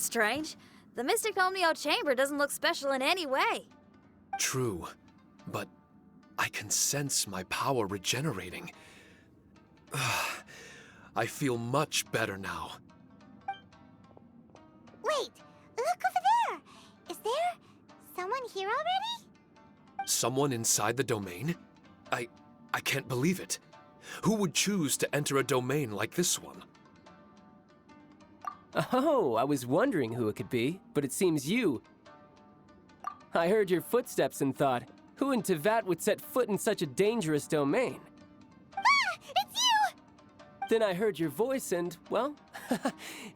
strange. The Mystic Omnio Chamber doesn't look special in any way. True, but I can sense my power regenerating. I feel much better now. Wait, look over there! Is there someone here already? Someone inside the domain? I can't believe it. Who would choose to enter a domain like this one? Oh, I was wondering who it could be, but it seems you. I heard your footsteps and thought, who in Tevat would set foot in such a dangerous domain? Ah! It's you! Then I heard your voice and, well,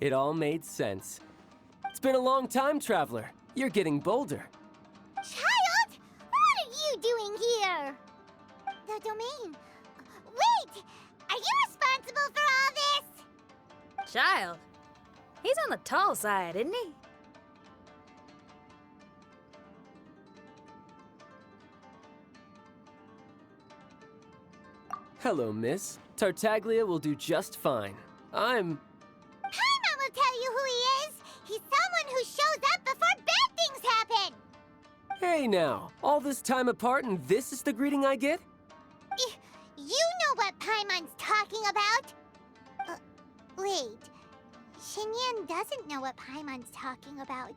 it all made sense. It's been a long time, Traveler. You're getting bolder. Child! What are you doing here? The domain. Wait! Are you responsible for all this? Child? He's on the tall side, isn't he? Hello, miss. Tartaglia will do just fine. Paimon will tell you who he is! He's someone who shows up before bad things happen! Hey now, all this time apart and this is the greeting I get? You know what Paimon's talking about? Wait. Xinyan doesn't know what Paimon's talking about.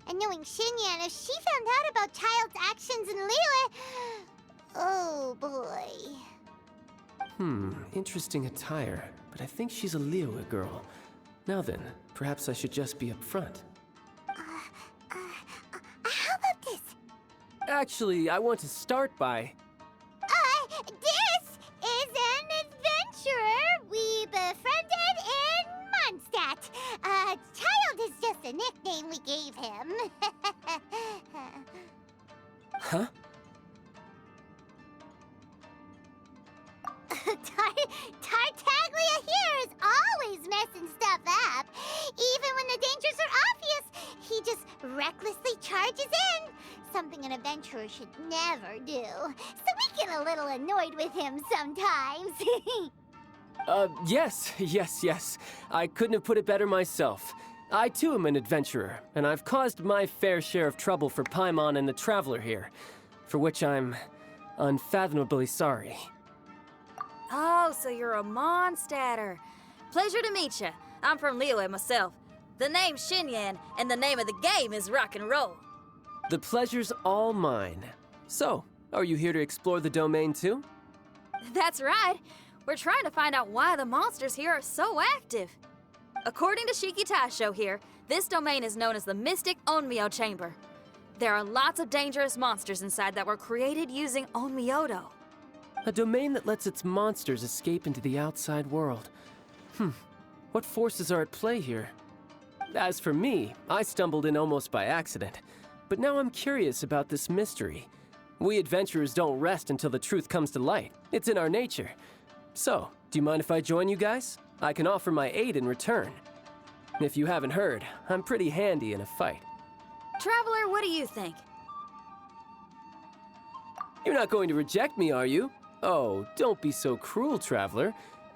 And knowing Xinyan, if she found out about Child's actions in Liyue... Oh, boy. Interesting attire, but I think she's a Liyue girl. Now then, perhaps I should just be upfront. How about this? Actually, I want to start by... This is an adventurer we befriended in Mondstadt. Child is just a nickname we gave him. Huh? Tartaglia here is always messing stuff up. Even when the dangers are obvious, he just recklessly charges in. Something an adventurer should never do. So we get a little annoyed with him sometimes. Yes. I couldn't have put it better myself. I too am an adventurer, and I've caused my fair share of trouble for Paimon and the Traveler here, for which I'm unfathomably sorry. Oh, so you're a Mondstadter. Pleasure to meet you. I'm from Liyue myself. The name's Xinyan, and the name of the game is rock and roll. The pleasure's all mine. So, are you here to explore the domain too? That's right. We're trying to find out why the monsters here are so active. According to Shiki Taisho here, this domain is known as the Mystic Onmyo Chamber. There are lots of dangerous monsters inside that were created using Onmyodo. A domain that lets its monsters escape into the outside world. What forces are at play here? As for me, I stumbled in almost by accident. But now I'm curious about this mystery. We adventurers don't rest until the truth comes to light. It's in our nature. So, do you mind if I join you guys? I can offer my aid in return. If you haven't heard, I'm pretty handy in a fight. Traveler, what do you think? You're not going to reject me, are you? Oh, don't be so cruel, Traveler.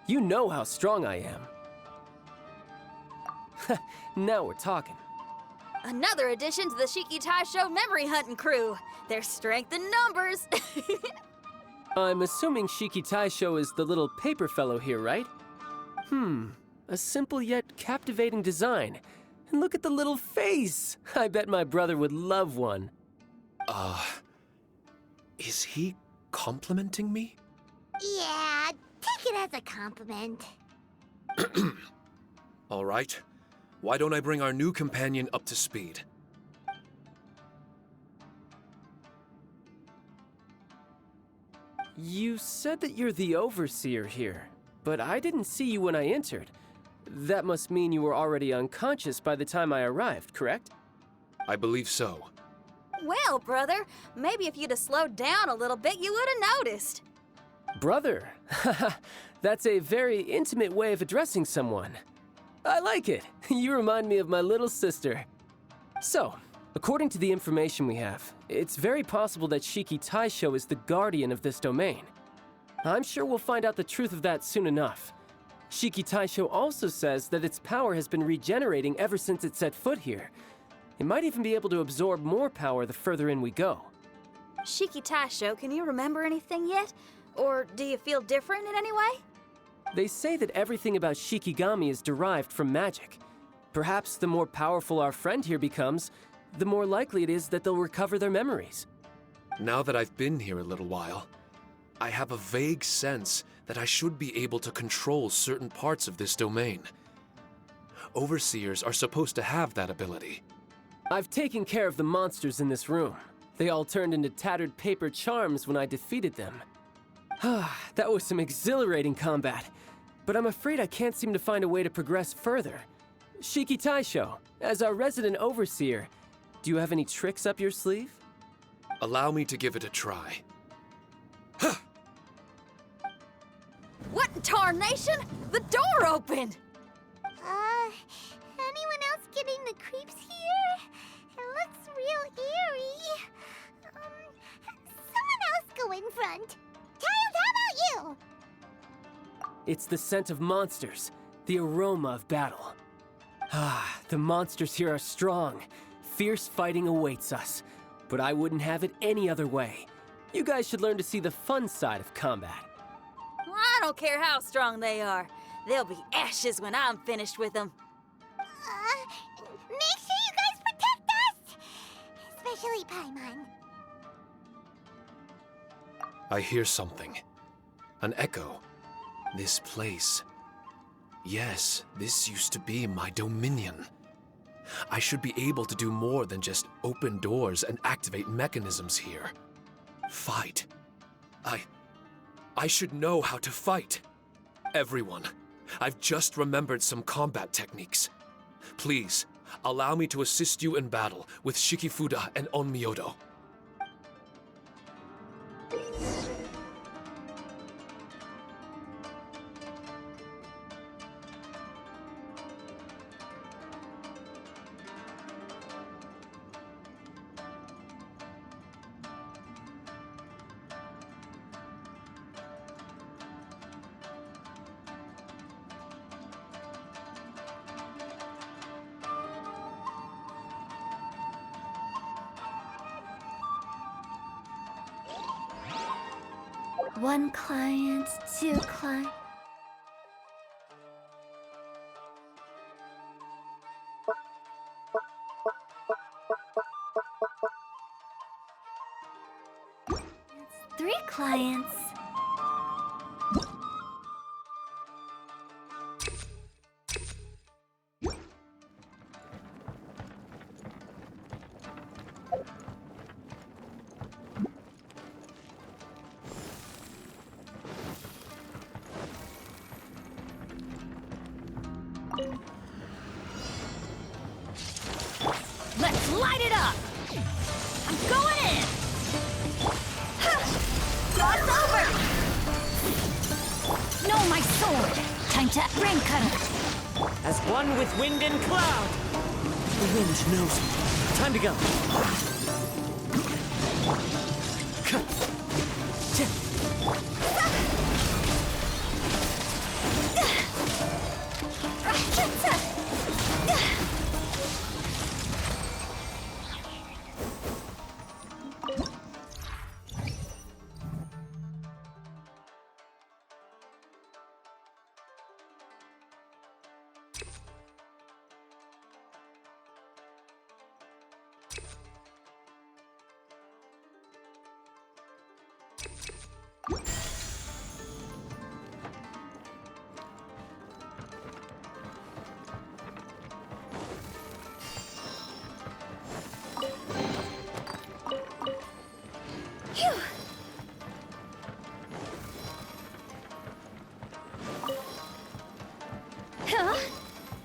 You know how strong I am. Now we're talking. Another addition to the Shiki Taisho memory hunting crew. There's strength in numbers. I'm assuming Shiki Taisho is the little paper fellow here, right? A simple yet captivating design. And look at the little face! I bet my brother would love one. Is he complimenting me? Yeah, take it as a compliment. All right. Why don't I bring our new companion up to speed? You said that you're the overseer here, but I didn't see you when I entered. That must mean you were already unconscious by the time I arrived, correct? I believe so. Well, brother, maybe if you'd have slowed down a little bit, you would have noticed. Brother? That's a very intimate way of addressing someone. I like it. You remind me of my little sister. So, according to the information we have, it's very possible that Shiki Taisho is the guardian of this domain. I'm sure we'll find out the truth of that soon enough. Shiki Taisho also says that its power has been regenerating ever since it set foot here. It might even be able to absorb more power the further in we go. Shiki Taisho, can you remember anything yet? Or do you feel different in any way? They say that everything about Shikigami is derived from magic. Perhaps the more powerful our friend here becomes, the more likely it is that they'll recover their memories. Now that I've been here a little while, I have a vague sense that I should be able to control certain parts of this domain. Overseers are supposed to have that ability. I've taken care of the monsters in this room. They all turned into tattered paper charms when I defeated them. That was some exhilarating combat, but I'm afraid I can't seem to find a way to progress further. Shiki Taisho, as our resident overseer, do you have any tricks up your sleeve? Allow me to give it a try. What in tarnation? The door opened! Anyone else getting the creeps here? It looks real eerie. Someone else go in front. Child, how about you? It's the scent of monsters, the aroma of battle. The monsters here are strong. Fierce fighting awaits us. But I wouldn't have it any other way. You guys should learn to see the fun side of combat. I don't care how strong they are. They'll be ashes when I'm finished with them. Make sure you guys protect us! Especially Paimon. I hear something. An echo. This place. Yes, this used to be my dominion. I should be able to do more than just open doors and activate mechanisms here. Fight. I should know how to fight. Everyone, I've just remembered some combat techniques. Please, allow me to assist you in battle with Shikifuda and Onmyodo. One client, two clients. Three clients. Let's light it up! I'm going in! It's over! No, my sword! Time to rain cutter! As one with wind and cloud. The wind knows me. Time to go.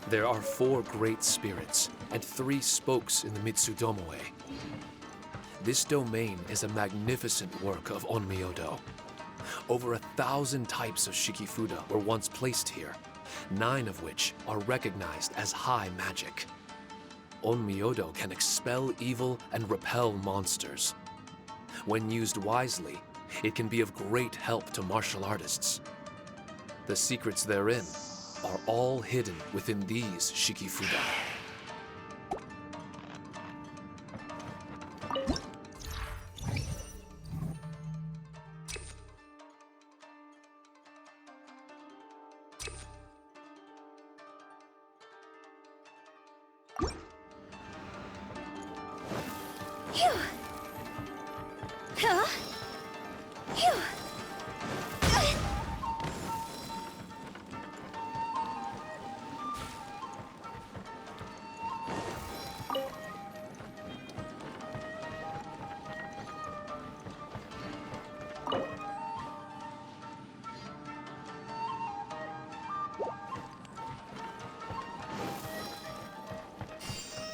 There are 4 great spirits and 3 spokes in the Mitsudomoe. This domain is a magnificent work of Onmyodo. Over 1,000 types of Shikifuda were once placed here, 9 of which are recognized as high magic. Onmyodo can expel evil and repel monsters. When used wisely, it can be of great help to martial artists. The secrets therein are all hidden within these Shikifuda. Phew. Huh? Phew.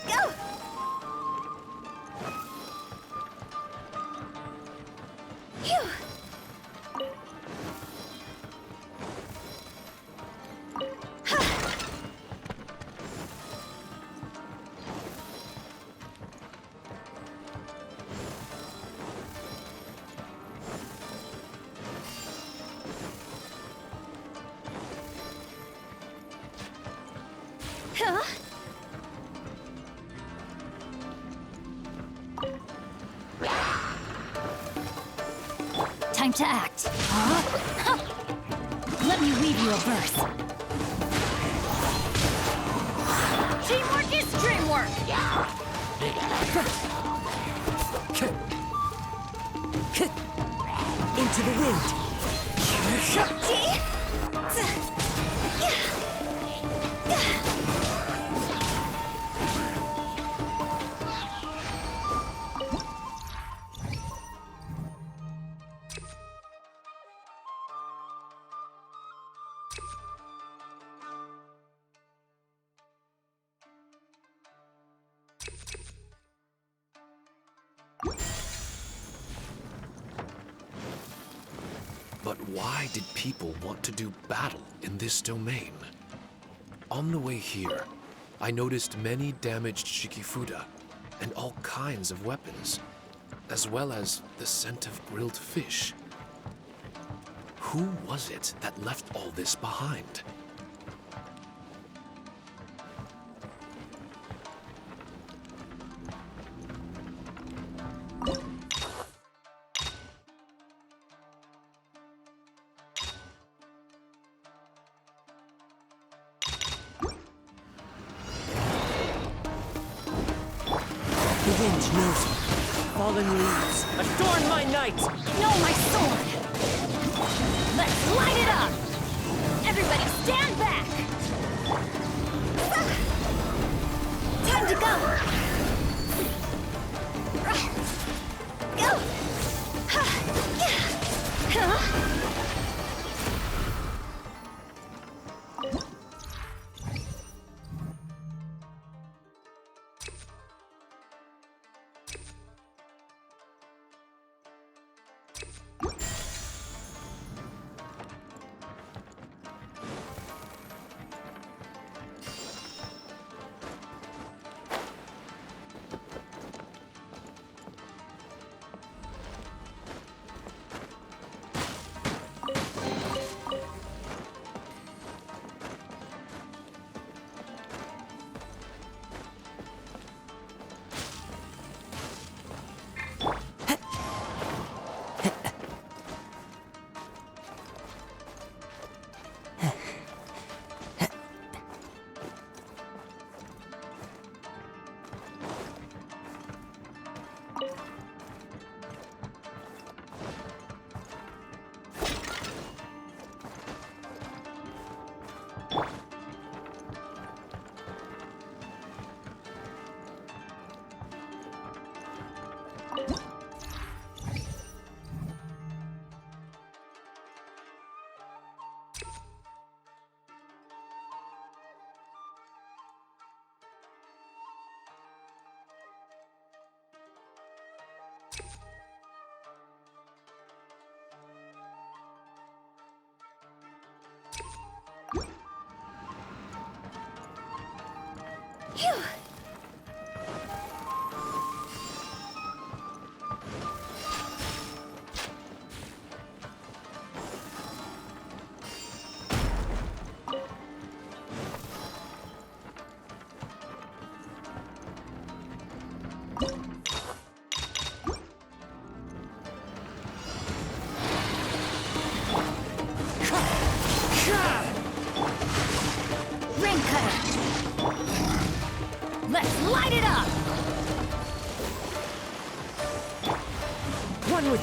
Go! Phew. Huh? Time to act. Huh? Let me weave you a verse. Teamwork is dreamwork! Into the wind. But why did people want to do battle in this domain? On the way here, I noticed many damaged Shikifuda and all kinds of weapons, as well as the scent of grilled fish. Who was it that left all this behind? The wind knows me. Fallen leaves. Adorn my night! No, my sword! Let's light it up! Everybody stand back! Time to go! Go! Huh? Phew.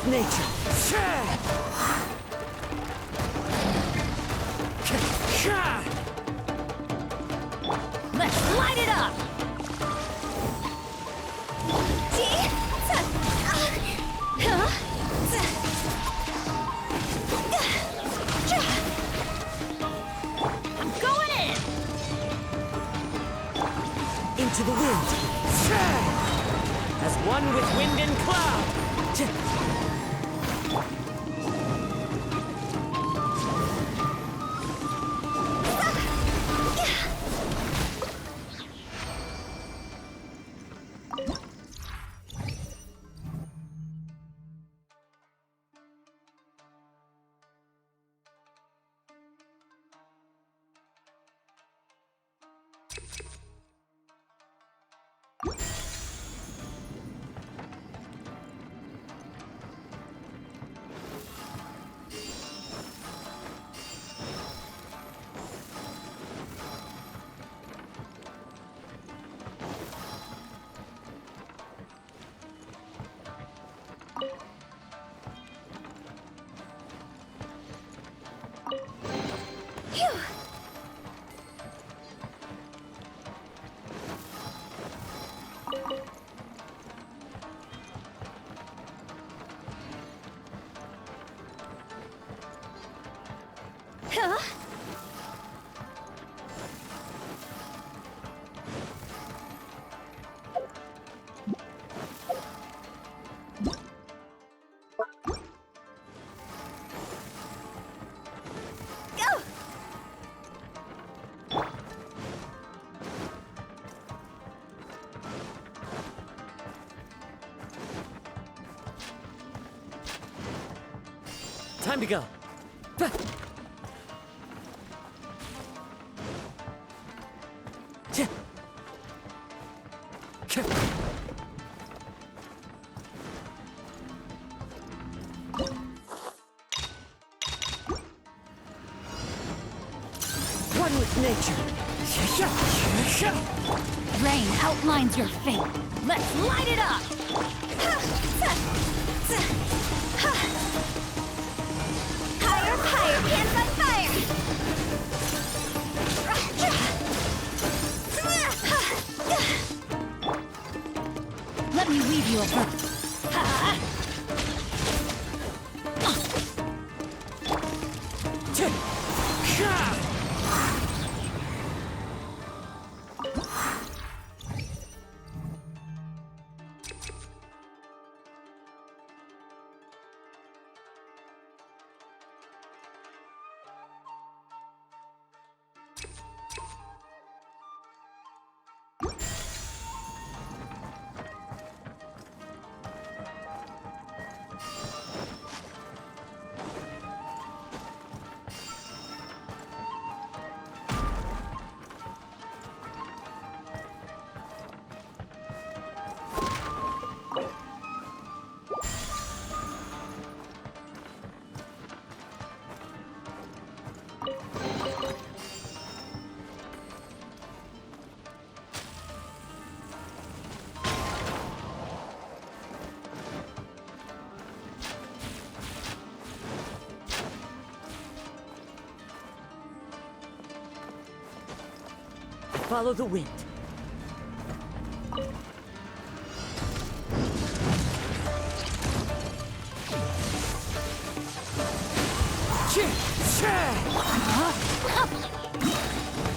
with nature. Let's light it up! I'm going in! Into the wind. As one with wind and cloud. Huh? Go! Time to go. One with nature. Rain outlines your fate. Let's light it up! Higher, higher, can't fight fire! Let me weave you a verse. Follow the wind.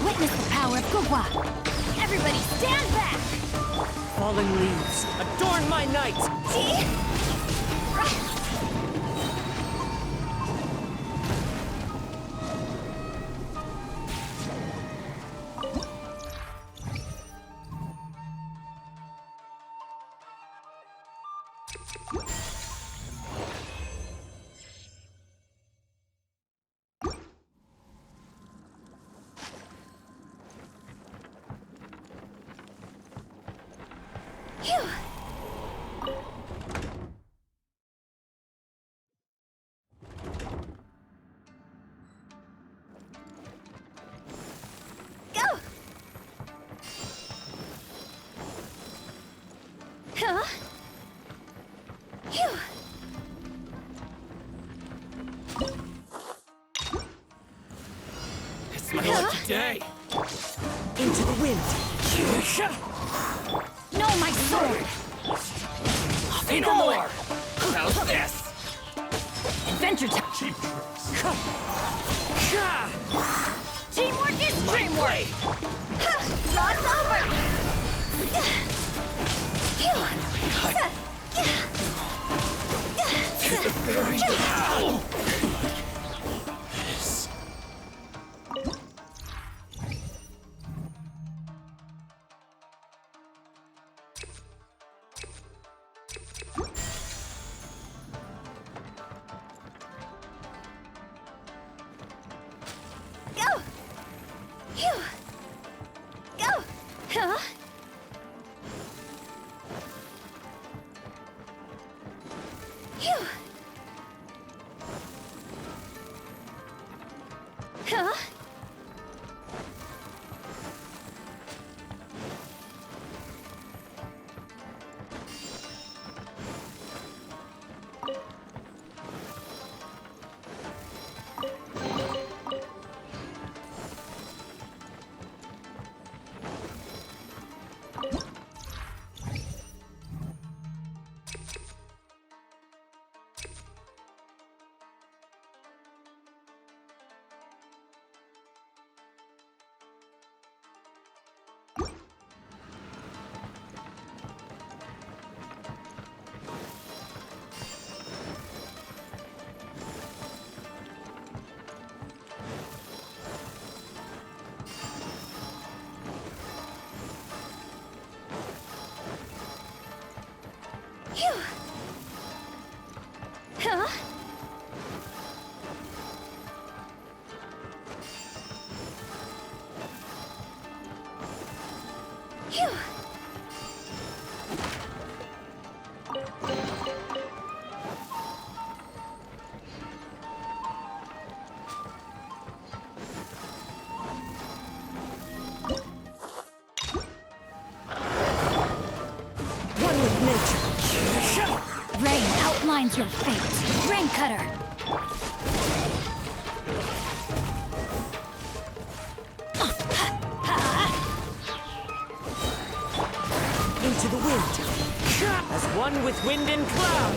Witness the power of Gugwa! Everybody stand back! Falling leaves, adorn my night! Phew! Go! Huh? Phew! Smile today. Into the wind. No, my sword! Say no more. How's this? Adventure time! Cheap tricks. Teamwork is dreamwork! Rod's over! Go! Phew! Go! Huh? Phew! Huh? Phew! Huh? Phew! One with nature. Rain outlines your fate. Rain cutter. Into the wind. As one with wind and cloud.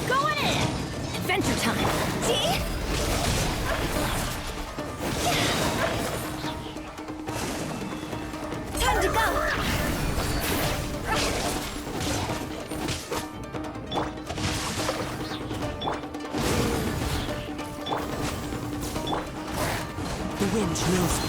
Going in! Adventure time! See? Time to go! The wind knows me.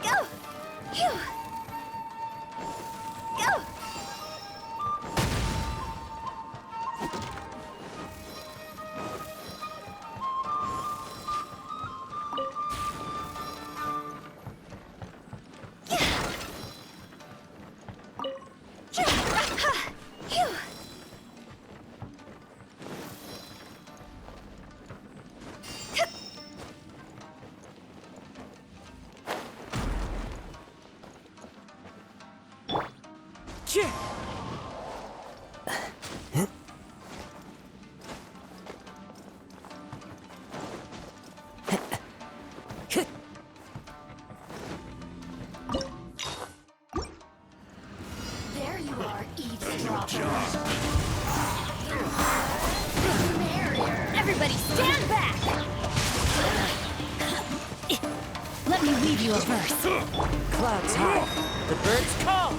Go! Phew! Go! Phew! There you are, eavesdropper. Everybody stand back! Let me weave you a verse. Clouds high. The birds call.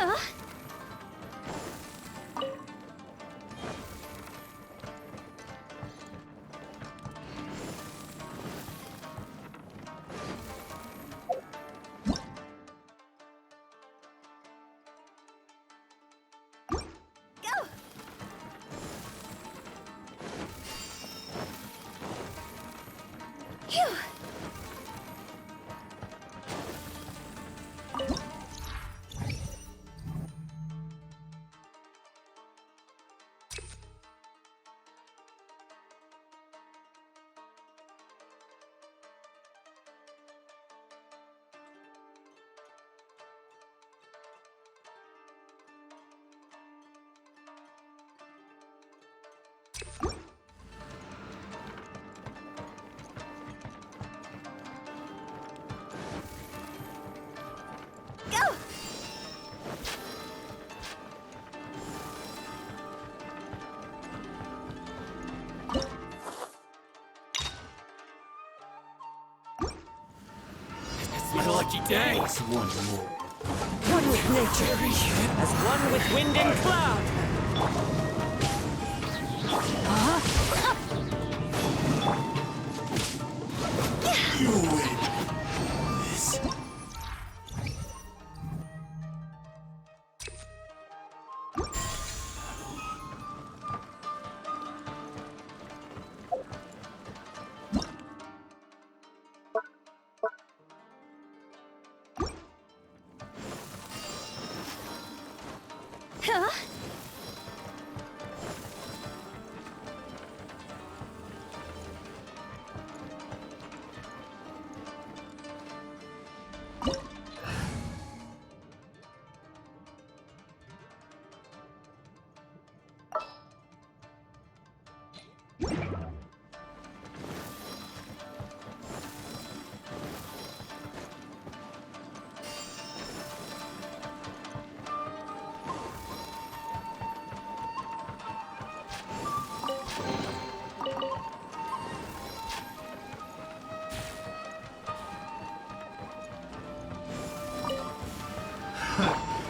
Huh? Go! Phew! Go! My lucky day! One with nature, as one with wind and cloud. You win! Huh?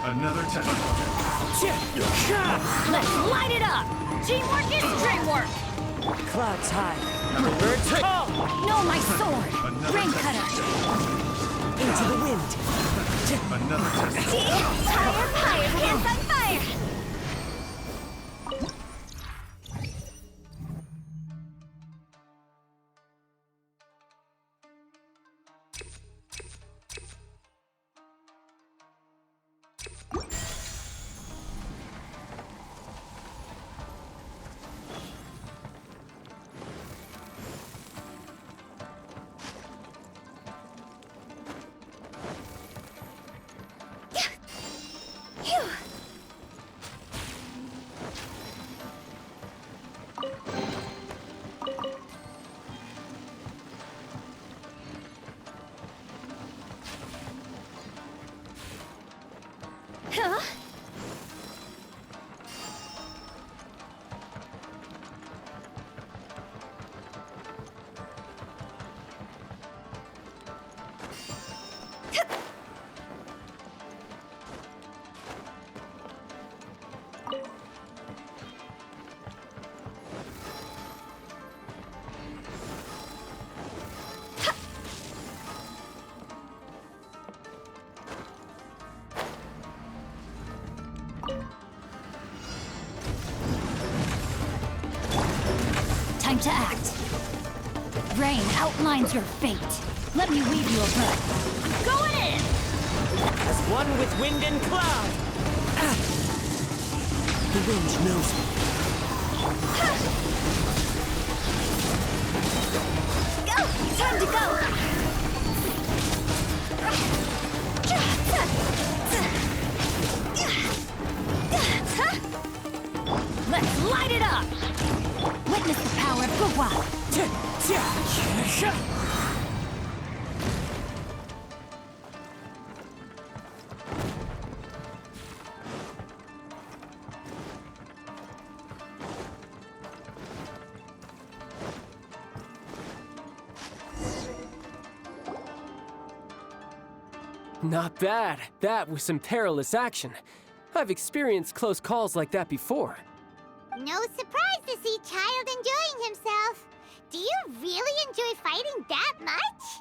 Another test. Let's light it up! Teamwork is dreamwork! Clouds high, the birds call. No, my sword! Rain cutter! Into the wind. Another test. Fire, pants on fire! Phew! Huh? Time to act. Rain outlines your fate. Let me weave you a web. I'm going in! As one with wind and cloud. The wind knows me. Go! Time to go! Let's light it up! Witness the power of Gugwa! Not bad. That was some perilous action. I've experienced close calls like that before. No surprise to see Child enjoying himself. Do you really enjoy fighting that much?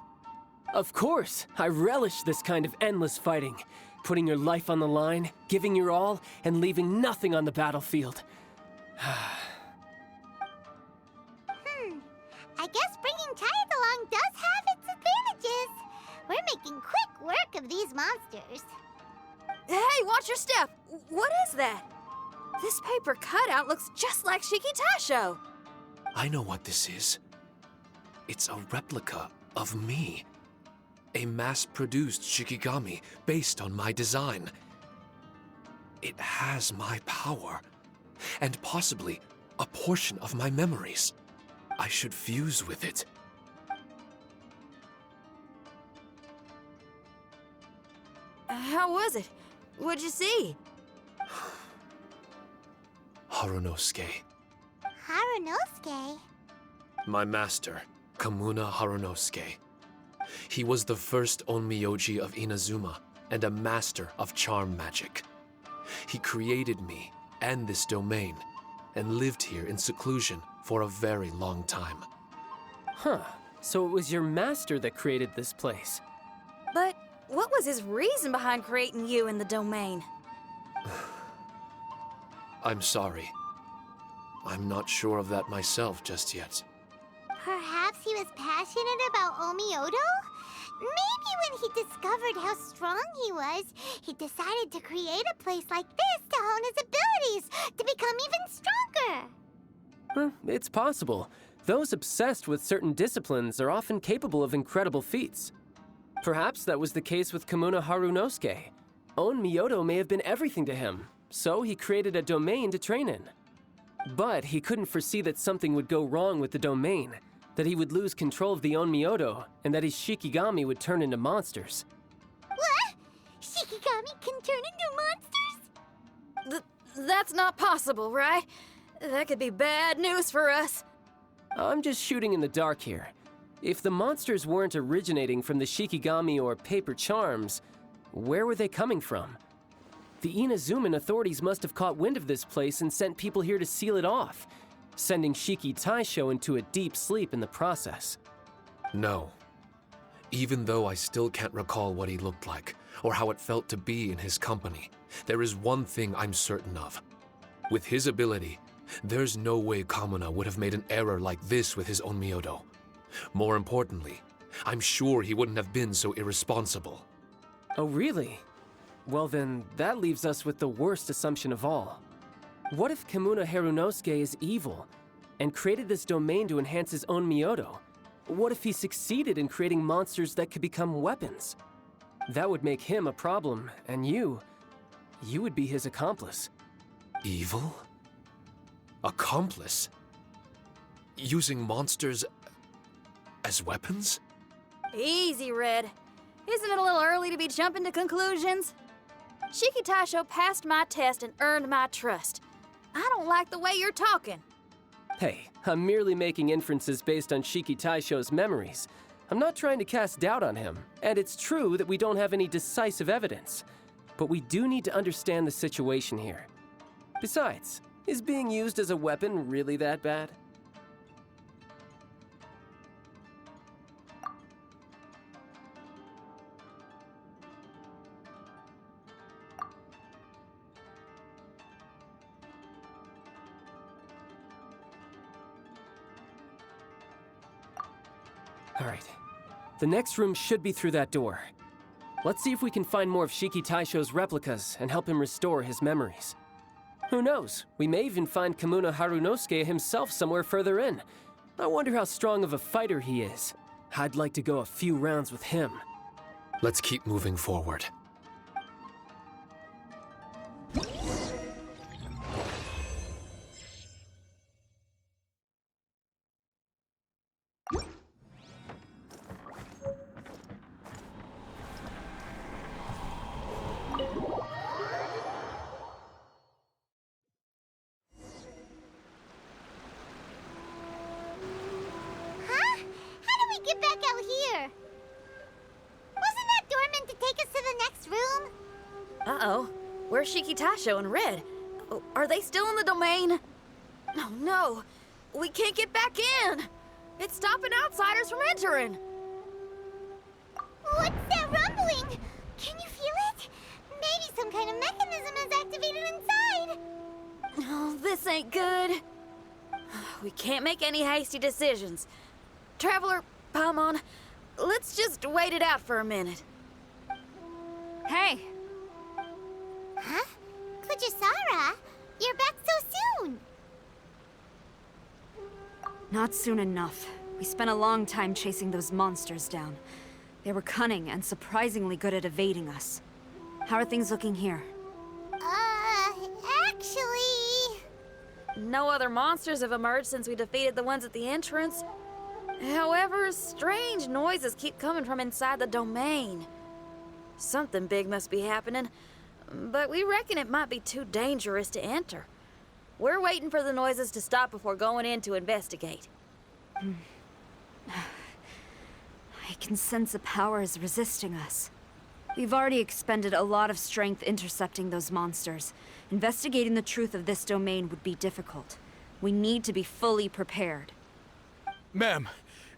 Of course, I relish this kind of endless fighting. Putting your life on the line, giving your all, and leaving nothing on the battlefield. I guess bringing Child along does have its advantages. We're making quick work of these monsters. Hey, watch your step! What is that? This paper cutout looks just like Shiki Taisho. I know what this is. It's a replica of me. A mass-produced Shikigami based on my design. It has my power, and possibly a portion of my memories. I should fuse with it. How was it? What'd you see? Harunosuke. Harunosuke? My master, Kamuna Harunosuke. He was the first Onmyoji of Inazuma and a master of charm magic. He created me and this domain and lived here in seclusion for a very long time. Huh, so it was your master that created this place. But what was his reason behind creating you in the domain? I'm sorry. I'm not sure of that myself just yet. Perhaps he was passionate about Omiodo? Maybe when he discovered how strong he was, he decided to create a place like this to hone his abilities, to become even stronger. It's possible. Those obsessed with certain disciplines are often capable of incredible feats. Perhaps that was the case with Kamuna Harunosuke. Onmyodo may have been everything to him, so he created a domain to train in. But he couldn't foresee that something would go wrong with the domain, that he would lose control of the Onmyodo, and that his Shikigami would turn into monsters. What? Shikigami can turn into monsters? That's not possible, right? That could be bad news for us. I'm just shooting in the dark here. If the monsters weren't originating from the Shikigami or paper charms, where were they coming from? The Inazuman authorities must have caught wind of this place and sent people here to seal it off, sending Shiki Taisho into a deep sleep in the process. No. Even though I still can't recall what he looked like, or how it felt to be in his company, there is one thing I'm certain of. With his ability, there's no way Kamuna would have made an error like this with his Onmyodo. More importantly, I'm sure he wouldn't have been so irresponsible. Oh, really? Well then, that leaves us with the worst assumption of all. What if Kamuna Harunosuke is evil, and created this domain to enhance his own Myoto? What if he succeeded in creating monsters that could become weapons? That would make him a problem, and you would be his accomplice. Evil? Accomplice? Using monsters as weapons? Easy, Red. Isn't it a little early to be jumping to conclusions? Shiki Taisho passed my test and earned my trust. I don't like the way you're talking. Hey, I'm merely making inferences based on Shiki Taisho's memories. I'm not trying to cast doubt on him, and it's true that we don't have any decisive evidence. But we do need to understand the situation here. Besides, is being used as a weapon really that bad? All right. The next room should be through that door. Let's see if we can find more of Shiki Taisho's replicas and help him restore his memories. Who knows? We may even find Kamuna Harunosuke himself somewhere further in. I wonder how strong of a fighter he is. I'd like to go a few rounds with him. Let's keep moving forward. Huh? How do we get back out here? Wasn't that door meant to take us to the next room? Uh-oh. Where's Shikitasho and Red? Oh, are they still in the domain? Oh no, we can't get back in. It's stopping outsiders from entering. What's that rumbling? Can you feel it? Maybe some kind of mechanism is activated inside. Oh, this ain't good. We can't make any hasty decisions. Traveler, Paimon, let's just wait it out for a minute. Hey, Huh? Kujisara, you're back so soon. not soon enough. We spent a long time chasing those monsters down. They were cunning and surprisingly good at evading us. How are things looking here? Actually... No other monsters have emerged since we defeated the ones at the entrance. However, strange noises keep coming from inside the domain. Something big must be happening, but we reckon it might be too dangerous to enter. We're waiting for the noises to stop before going in to investigate. I can sense a power is resisting us. We've already expended a lot of strength intercepting those monsters. Investigating the truth of this domain would be difficult. We need to be fully prepared. Ma'am,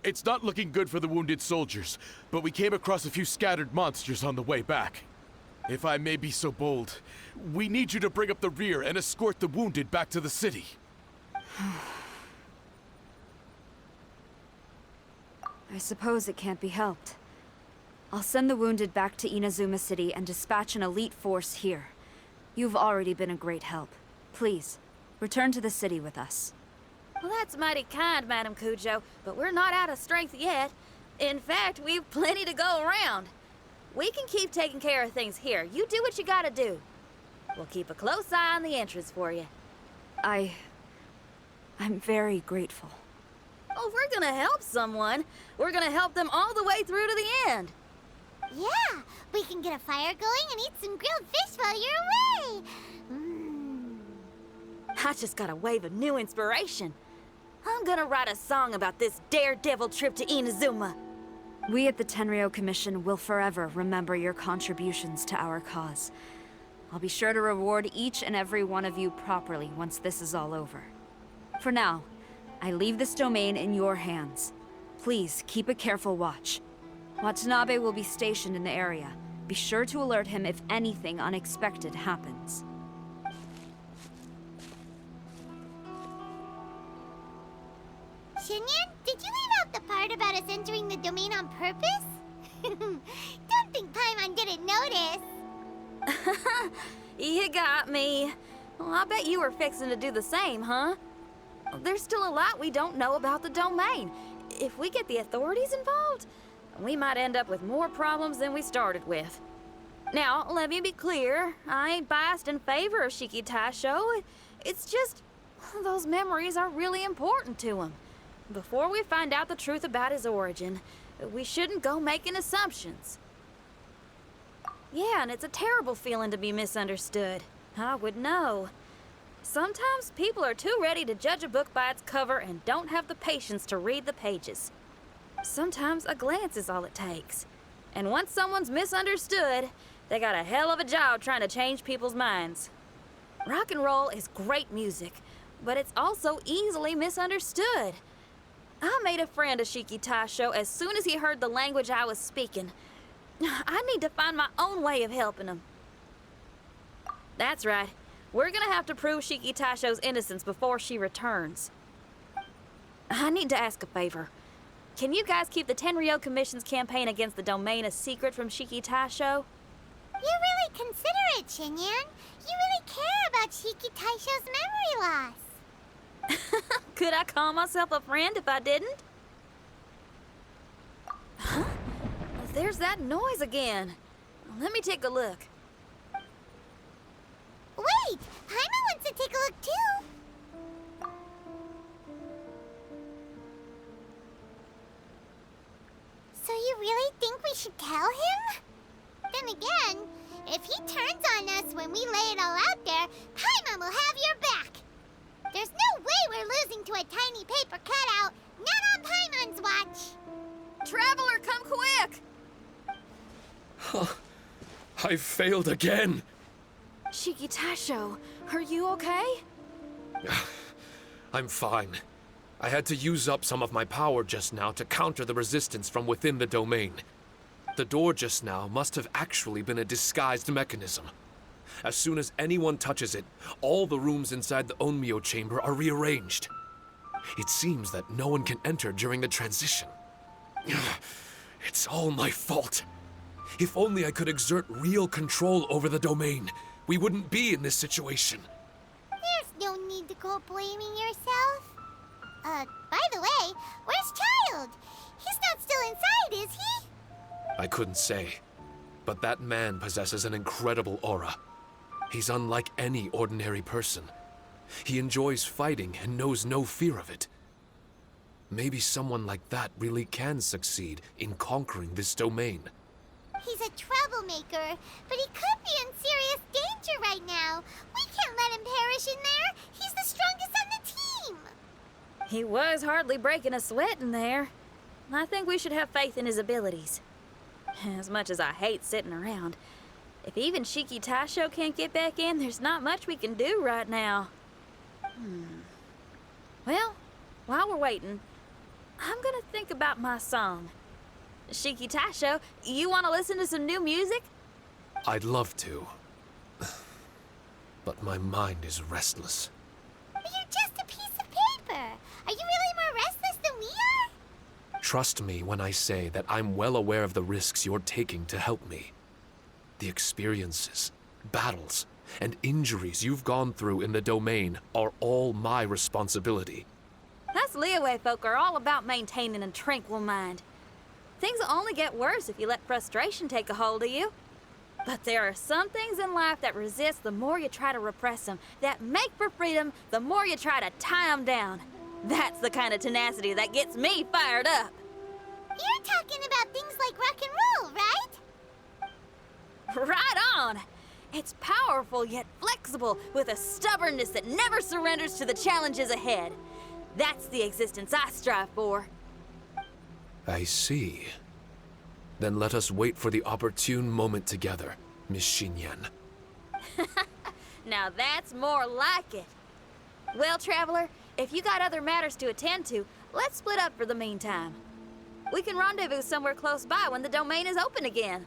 it's not looking good for the wounded soldiers, but we came across a few scattered monsters on the way back. If I may be so bold, we need you to bring up the rear and escort the wounded back to the city. I suppose it can't be helped. I'll send the wounded back to Inazuma City and dispatch an elite force here. You've already been a great help. Please, return to the city with us. Well, that's mighty kind, Madam Cujo, but we're not out of strength yet. In fact, we've plenty to go around. We can keep taking care of things here. You do what you gotta do. We'll keep a close eye on the entrance for you. I'm very grateful. Oh, if we're gonna help someone, we're gonna help them all the way through to the end. Yeah, we can get a fire going and eat some grilled fish while you're away. I just got a wave of new inspiration. I'm gonna write a song about this daredevil trip to Inazuma. We at the Tenryou Commission will forever remember your contributions to our cause. I'll be sure to reward each and every one of you properly once this is all over. For now, I leave this domain in your hands. Please keep a careful watch. Watanabe will be stationed in the area. Be sure to alert him if anything unexpected happens. Shinyan, did you leave out the part about us entering the domain on purpose? Don't think Paimon didn't notice. You got me. Well, I bet you were fixing to do the same, huh? There's still a lot we don't know about the domain. If we get the authorities involved, we might end up with more problems than we started with. Now, let me be clear. I ain't biased in favor of Shikitasho. It's just, those memories are really important to him. Before we find out the truth about his origin, we shouldn't go making assumptions. Yeah, and it's a terrible feeling to be misunderstood. I would know. Sometimes people are too ready to judge a book by its cover and don't have the patience to read the pages. Sometimes a glance is all it takes. And once someone's misunderstood, they got a hell of a job trying to change people's minds. Rock and roll is great music, but it's also easily misunderstood. I made a friend of Shikitasho as soon as he heard the language I was speaking. I need to find my own way of helping him. That's right. We're gonna have to prove Shikitasho's innocence before she returns. I need to ask a favor. Can you guys keep the Tenryou Commission's campaign against the domain a secret from Shikitasho? You're really considerate, Shinyan. You really care about Shikitasho's memory loss. Could I call myself a friend if I didn't? Huh? There's that noise again. Let me take a look. Wait! Paimon wants to take a look too! So you really think we should tell him? Then again, if he turns on us when we lay it all out there, Paimon will have your back! There's no way we're losing to a tiny paper cutout, not on Paimon's watch! Traveler, come quick! I failed again. Shiki Tasho, are you okay? I'm fine. I had to use up some of my power just now to counter the resistance from within the domain. The door just now must have actually been a disguised mechanism. As soon as anyone touches it, all the rooms inside the Onmyo chamber are rearranged. It seems that no one can enter during the transition. It's all my fault. If only I could exert real control over the domain, we wouldn't be in this situation. There's no need to go blaming yourself. By the way, where's Child? He's not still inside, is he? I couldn't say, but that man possesses an incredible aura. He's unlike any ordinary person. He enjoys fighting and knows no fear of it. Maybe someone like that really can succeed in conquering this domain. He's a troublemaker, but he could be in serious danger right now. We can't let him perish in there. He's the strongest on the team. He was hardly breaking a sweat in there. I think we should have faith in his abilities. As much as I hate sitting around, if even Shiki Tasho can't get back in, there's not much we can do right now. Well, while we're waiting, I'm gonna think about my song. Shiki Tasho, you want to listen to some new music? I'd love to. But my mind is restless. But you're just a piece of paper. Are you really more restless than we are? Trust me when I say that I'm well aware of the risks you're taking to help me. The experiences, battles, and injuries you've gone through in the domain are all my responsibility. Us Liyue folk are all about maintaining a tranquil mind. Things will only get worse if you let frustration take a hold of you. But there are some things in life that resist the more you try to repress them, that make for freedom the more you try to tie them down. That's the kind of tenacity that gets me fired up. You're talking about things like rock and roll, right? Right on! It's powerful yet flexible, with a stubbornness that never surrenders to the challenges ahead. That's the existence I strive for. I see. Then let us wait for the opportune moment together, Miss Xinyan. Now that's more like it. Well, Traveler, if you got other matters to attend to, let's split up for the meantime. We can rendezvous somewhere close by when the domain is open again.